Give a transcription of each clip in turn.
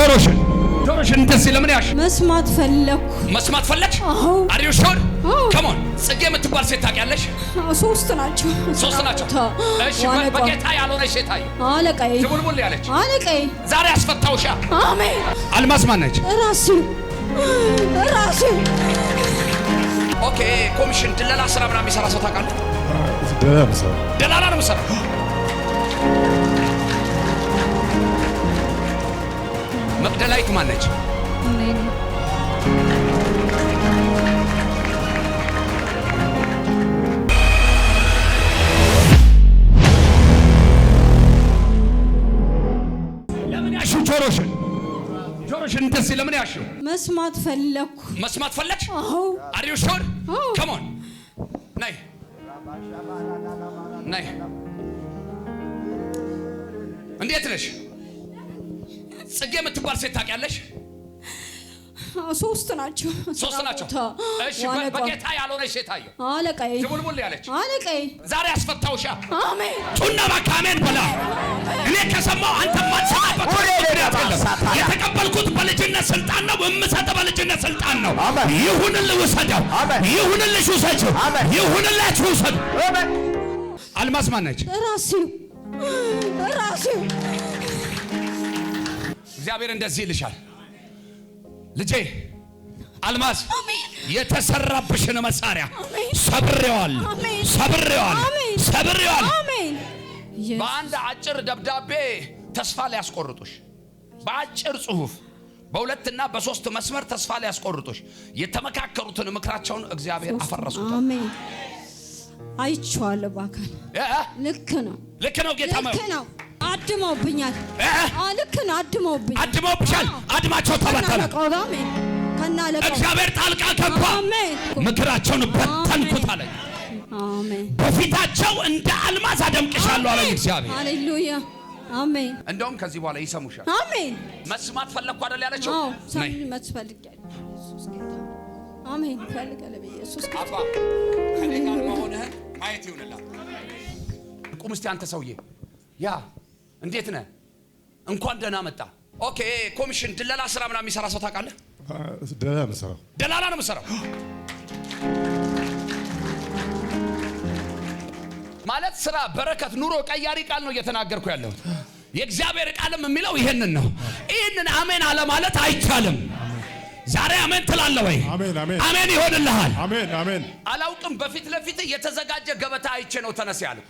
ጆሮሽን እንደዚህ ለምን ያሽ መስማት ፈለግሽ? አር ዩ ሹር? ካም ኦን። ጽጌ የምትባል ሴት ታውቂያለሽ? ሶስት ናቸው። እሺ በጌታ ያልሆነች ሴት አየሁ። አለቃዬ ትቡልቡል ያለች አለቃዬ ዛሬ አስፈታውሻ። አሜን። አልማዝ ማን ነች? ራሴ ኦኬ። ኮሚሽን ድለላ ስራ ምናምን የሚሰራ ሰው ታውቃለህ? ደላላ ነው የምሰራው። መቅደላዊት ማን ነች? ለምን ያሽው? ጆሮሽን እንደዚህ ለምን ያሽው? መስማት ፈለግሽ? አር ዩ ሹር? ካም ኦን። ነይ። እንዴት ነሽ? ጽጌ የምትባል ሴት ታውቂያለሽ? ሶስት ናቸው። እሺ በጌታ ያልሆነች ሴት አየሁ። አለቃዬ ትቡልቡል ያለች አለቃዬ ዛሬ አስፈታውሻ። አሜን። ጩና ባካሜን በላ። እኔ ከሰማው አንተ ማንሰማበት ምክንያት የለም። የተቀበልኩት በልጅነት ስልጣን ነው። የምሰጠው በልጅነት ስልጣን ነው። ይሁንልህ፣ ውሰደው። ይሁንልሽ፣ ውሰጂው። ይሁንላችሁ፣ ውሰዱ። አልማዝ ማን ነች? ራሴው እግዚአብሔር እንደዚህ ይልሻል፣ ልጄ አልማዝ፣ የተሰራብሽን መሳሪያ ሰብሬዋለሁ። በአንድ አጭር ደብዳቤ ተስፋ ሊያስቆርጡሽ፣ በአጭር ጽሁፍ በሁለትና በሶስት መስመር ተስፋ ሊያስቆርጡሽ የተመካከሩትን ምክራቸውን እግዚአብሔር አፈረሱት። አሜን። አይቼዋለሁ በአካል። ልክ ነው ጌታ ነው። አድመውብኛል። ልክ ነው። አድመውብሻል። አድማቸው ተበተነ። እግዚአብሔር ጣልቃ ገባ። ምክራቸውን በተንኩት አለኝ። በፊታቸው እንደ አልማዝ አደምቅሻለሁ አለኝ እግዚአብሔር። ሃሌሉያ አሜን። እንደውም ከዚህ በኋላ ይሰሙሻል። አሜን። መስማት ፈለግኩ አይደል ያለችው? አሜን። ፈልጋለ በኢየሱስ አባ ከኔ ጋር መሆንህን ማየት ይሁንላት። ቁም እስቲ አንተ ሰውዬ፣ ያ እንዴት ነህ? እንኳን ደህና መጣ። ኦኬ። ኮሚሽን ድለላ ስራ ምናምን የሚሰራ ሰው ታውቃለህ? ደላላ ነው የምሰራው። ማለት ስራ፣ በረከት፣ ኑሮ ቀያሪ ቃል ነው እየተናገርኩ ያለሁት። የእግዚአብሔር ቃልም የሚለው ይሄንን ነው። ይሄንን አሜን አለ ማለት አይቻልም። ዛሬ አሜን ትላለህ ወይ? አሜን ይሆንልሃል። አሜን። አላውቅም፣ በፊት ለፊት የተዘጋጀ ገበታ አይቼ ነው ተነስ ያለው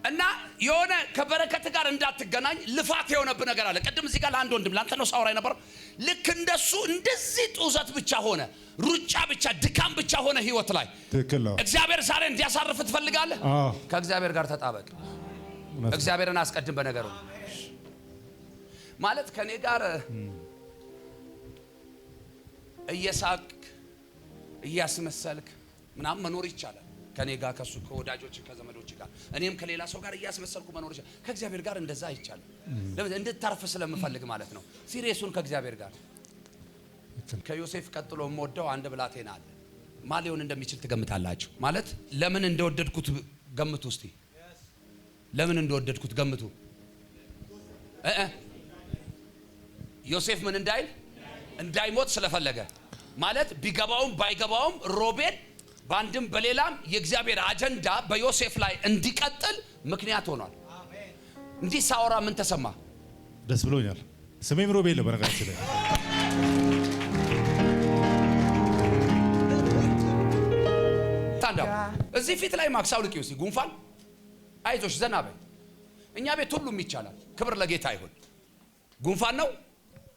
እና የሆነ ከበረከት ጋር እንዳትገናኝ ልፋት የሆነብህ ነገር አለ። ቅድም እዚህ ጋር ለአንድ ወንድም ላንተ ነው ሳውራ የነበረው። ልክ እንደሱ እንደዚህ ጡዘት ብቻ ሆነ፣ ሩጫ ብቻ፣ ድካም ብቻ ሆነ ህይወት ላይ። እግዚአብሔር ዛሬ እንዲያሳርፍ ትፈልጋለህ? ከእግዚአብሔር ጋር ተጣበቅ። እግዚአብሔርን አስቀድም በነገሩ። ማለት ከኔ ጋር እየሳቅ እያስመሰልክ ምናምን መኖር ይቻላል። ከኔ ጋር ከሱ ከወዳጆች ከዘመዶች ጋር እኔም ከሌላ ሰው ጋር እያስመሰልኩ መኖር ይችላል። ከእግዚአብሔር ጋር እንደዛ አይቻልም። ለምን? እንድታርፍ ስለምፈልግ ማለት ነው። ሲሪየሱን ከእግዚአብሔር ጋር። ከዮሴፍ ቀጥሎ የምወደው አንድ ብላቴና አለ። ማን ሊሆን እንደሚችል ትገምታላችሁ? ማለት ለምን እንደወደድኩት ገምቱ እስቲ። ለምን እንደወደድኩት ገምቱ። ዮሴፍ ምን እንዳይሞት ስለፈለገ ማለት ቢገባውም ባይገባውም ሮቤል በአንድም በሌላም የእግዚአብሔር አጀንዳ በዮሴፍ ላይ እንዲቀጥል ምክንያት ሆኗል። እንዲህ ሳወራ ምን ተሰማ? ደስ ብሎኛል። ስሜም ሮቤል ነው በነገራችን ላይ። ታንዳው እዚህ ፊት ላይ ማክስ አውልቂው እስቲ። ጉንፋን አይዞሽ ዘና በይ። እኛ ቤት ሁሉም ይቻላል። ክብር ለጌታ ይሁን። ጉንፋን ነው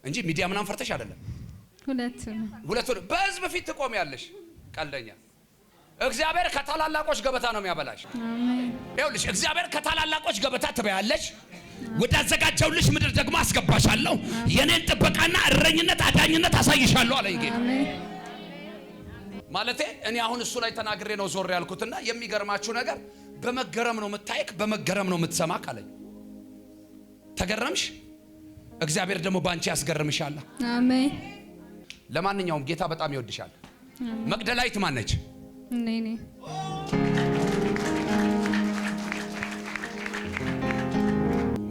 እንጂ ሚዲያ ምናምን ፈርተሽ አይደለም። ሁለቱ በህዝብ ፊት ትቆሚያለሽ። ቀልደኛ። እግዚአብሔር ከታላላቆች ገበታ ነው የሚያበላሽ። አሜን። ይኸውልሽ እግዚአብሔር ከታላላቆች ገበታ ትበያለሽ፣ ወደ አዘጋጀውልሽ ምድር ደግሞ አስገባሻለሁ፣ የኔን ጥበቃና እረኝነት አዳኝነት አሳይሻለሁ አለኝ ጌታ። ማለቴ እኔ አሁን እሱ ላይ ተናግሬ ነው ዞር ያልኩትና የሚገርማችሁ ነገር በመገረም ነው የምታይክ፣ በመገረም ነው የምትሰማክ አለኝ። ተገረምሽ? እግዚአብሔር ደግሞ ባንቺ ያስገርምሻል። አሜን። ለማንኛውም ጌታ በጣም ይወድሻል። መቅደላዊት ማን ነች? ነኝ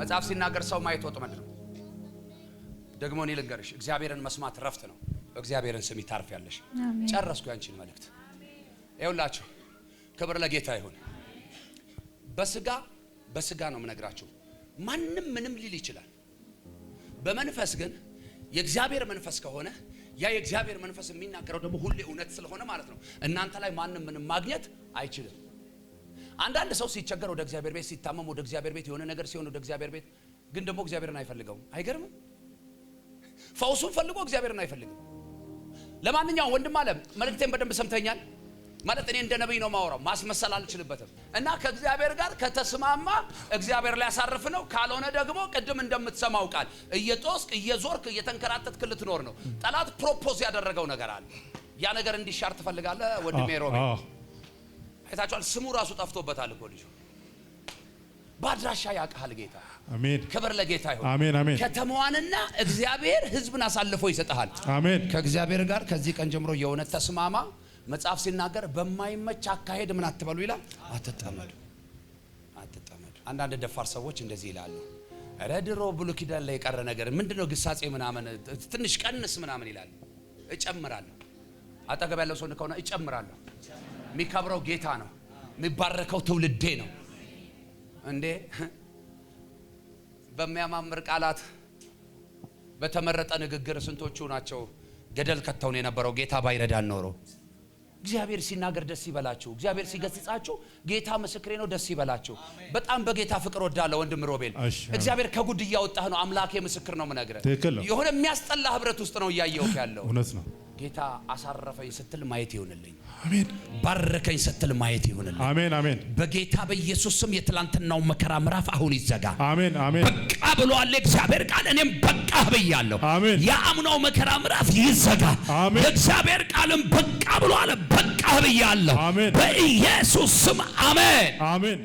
መጽሐፍ ሲናገር ሰው ማየት ወጥመድ ነው። ደግሞ እኔ ልንገርሽ እግዚአብሔርን መስማት ረፍት ነው። እግዚአብሔርን ስሚ ታርፊያለሽ። ጨረስኩ ያንቺን መልእክት። ይኸውላችሁ ክብር ለጌታ ይሁን። በስጋ ነው የምነግራችሁ። ማንም ምንም ሊል ይችላል። በመንፈስ ግን የእግዚአብሔር መንፈስ ከሆነ ያ የእግዚአብሔር መንፈስ የሚናገረው ደግሞ ሁሌ እውነት ስለሆነ ማለት ነው እናንተ ላይ ማንም ምንም ማግኘት አይችልም። አንዳንድ ሰው ሲቸገር ወደ እግዚአብሔር ቤት፣ ሲታመም ወደ እግዚአብሔር ቤት፣ የሆነ ነገር ሲሆን ወደ እግዚአብሔር ቤት፣ ግን ደግሞ እግዚአብሔርን አይፈልገውም። አይገርምም? ፈውሱን ፈልጎ እግዚአብሔርን አይፈልግም። ለማንኛውም ወንድም አለ መልእክቴን በደንብ ሰምተኛል ማለት እኔ እንደ ነብይ ነው ማወራው፣ ማስመሰል አልችልበትም። እና ከእግዚአብሔር ጋር ከተስማማ እግዚአብሔር ላይ ያሳርፍ ነው። ካልሆነ ደግሞ ቅድም እንደምትሰማው ቃል እየጦስክ እየዞርክ እየተንከራተትክ ልትኖር ነው። ጠላት ፕሮፖዝ ያደረገው ነገር አለ። ያ ነገር እንዲሻር ትፈልጋለህ ወንድሜ ሮቤ? አይታችኋል። ስሙ ራሱ ጠፍቶበታል እኮ ልጁ። ባድራሻ ያውቃል ጌታ። አሜን። ክብር ለጌታ ይሁን። አሜን አሜን። ከተማዋንና እግዚአብሔር ሕዝብን አሳልፎ ይሰጣል። አሜን። ከእግዚአብሔር ጋር ከዚህ ቀን ጀምሮ የእውነት ተስማማ። መጽሐፍ ሲናገር በማይመች አካሄድ ምን አትበሉ ይላል? አትጠመዱ። አንዳንድ ደፋር ሰዎች እንደዚህ ይላሉ። ኧረ ድሮ ብሉይ ኪዳን ላይ የቀረ ነገር ምንድነው ግሳጼ ምናምን ትንሽ ቀንስ ምናምን ይላል። እጨምራለሁ። አጠገብ ያለው ሰው ከሆነ እጨምራለሁ። የሚከብረው ጌታ ነው። የሚባረከው ትውልዴ ነው። እንዴ በሚያማምር ቃላት በተመረጠ ንግግር ስንቶቹ ናቸው ገደል ከተውን የነበረው ጌታ ባይረዳን ኖሮ። እግዚአብሔር ሲናገር ደስ ይበላችሁ። እግዚአብሔር ሲገስጻችሁ ጌታ ምስክሬ ነው ደስ ይበላችሁ። በጣም በጌታ ፍቅር ወዳለ ወንድም ሮቤል እግዚአብሔር ከጉድ እያወጣህ ነው። አምላኬ ምስክር ነው የምነግርህ። የሆነ የሚያስጠላ ህብረት ውስጥ ነው እያየሁህ ያለው። እውነት ነው። ጌታ አሳረፈኝ ስትል ማየት ይሁንልኝ። አሜን። ባረከኝ ስትል ማየት ይሁንልኝ። አሜን አሜን። በጌታ በኢየሱስ ስም የትላንትናው መከራ ምዕራፍ አሁን ይዘጋ። አሜን አሜን። በቃ ብሏል እግዚአብሔር ቃል። እኔም በቃ ብያለሁ። አሜን። የአምናው መከራ ምዕራፍ ይዘጋ። አሜን። እግዚአብሔር ቃልም በቃ ብሏል። በቃ ብያለሁ። አሜን። በኢየሱስ ስም አሜን አሜን።